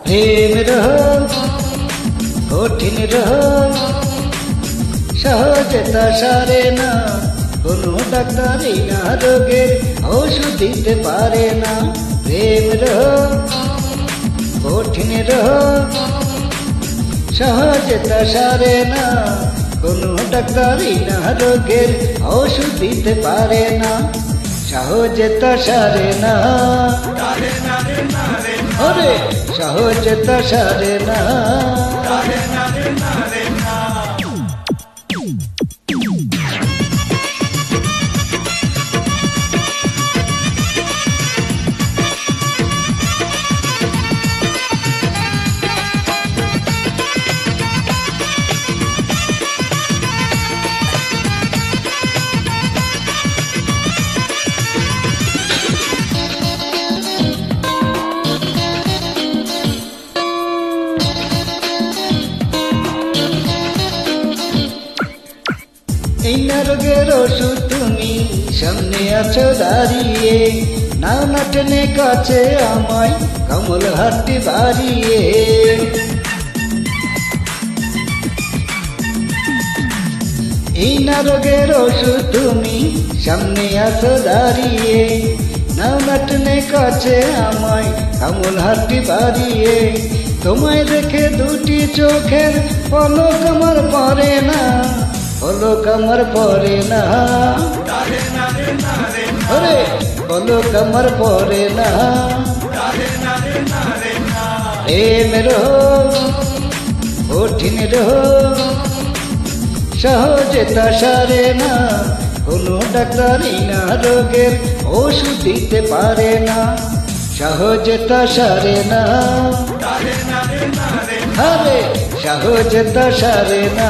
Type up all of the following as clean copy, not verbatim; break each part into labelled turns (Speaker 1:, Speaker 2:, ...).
Speaker 1: প্রেম কঠিন সহজতা সারে না, কোনো ডাক্তারই না রোগের ওষুধ দিতে পারে না। প্রেম কঠিন সহজতা সারে না, কোনো ডাক্তারই না রোগের ওষুধ দিতে পারে না। সহজতা সারে না, আরে সহজতা সারে না। এই না রোগের ওষুধ তুমি সামনে আছো দাঁড়িয়ে, নাও না টেনে কাছে আমায় কমল হাতটি বাড়িয়ে। এই না রোগের ওষুধ তুমি সামনে আছো দাঁড়িয়ে, নাও না টেনে কাছে আমায় কমল হাতটি বাড়িয়ে। তোমায় দেখে দুটি চোখের পলক আমার পড়ে না, পলক আমার পড়ে না, আরে পলক আমার পড়ে না। প্রেম কঠিন সহজতা সারে না, কোনো ডাক্তারই না রোগের ওষুধ দিতে পারে না। সহজতা সারে না, আরে সহজতা সারে না।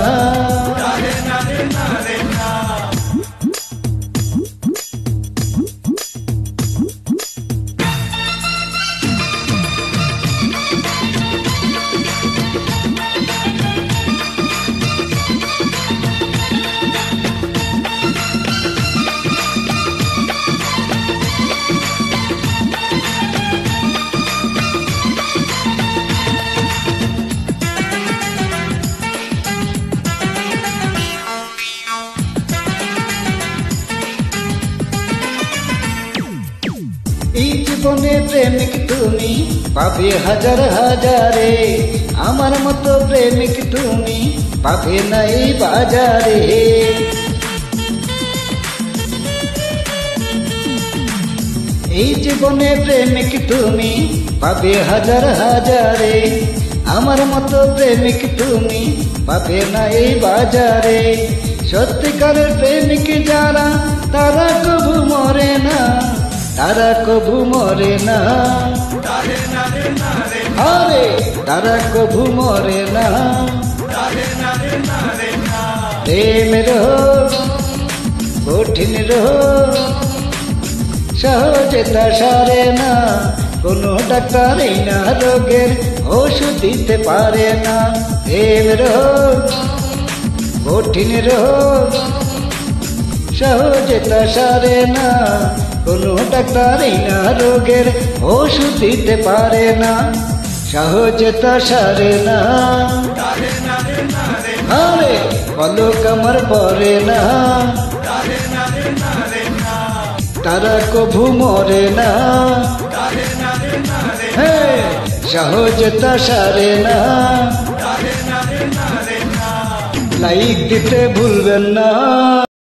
Speaker 1: এই জীবনে প্রেমিক তুমি পাবে হাজার হাজারে, আমার মতো প্রেমিক তুমি পাবে না এই বাজারে। এই জীবনে প্রেমিক তুমি পাবে হাজার হাজারে, আমার মতো প্রেমিক তুমি পাবে না এই বাজারে। সত্যিকারের প্রেমিক যারা তারা কবু মরে না, তারা কবু মরে না, আরে তারা কবু মরে না। প্রেম কঠিন সহজতা সারে না, কোনো ডাক্তারই না রোগের ওষুধ দিতে পারে না। প্রেম কঠিন সহজতা সারে না, কোনো ডাক্তারই না রোগের ওষুধ দিতে পারে না। সহজতা সারে না, আরে পলক আমার পড়ে না, তারা কভু মরে না। হ্যাঁ সহজতা সারে না। লাইক দিতে ভুলবেন না।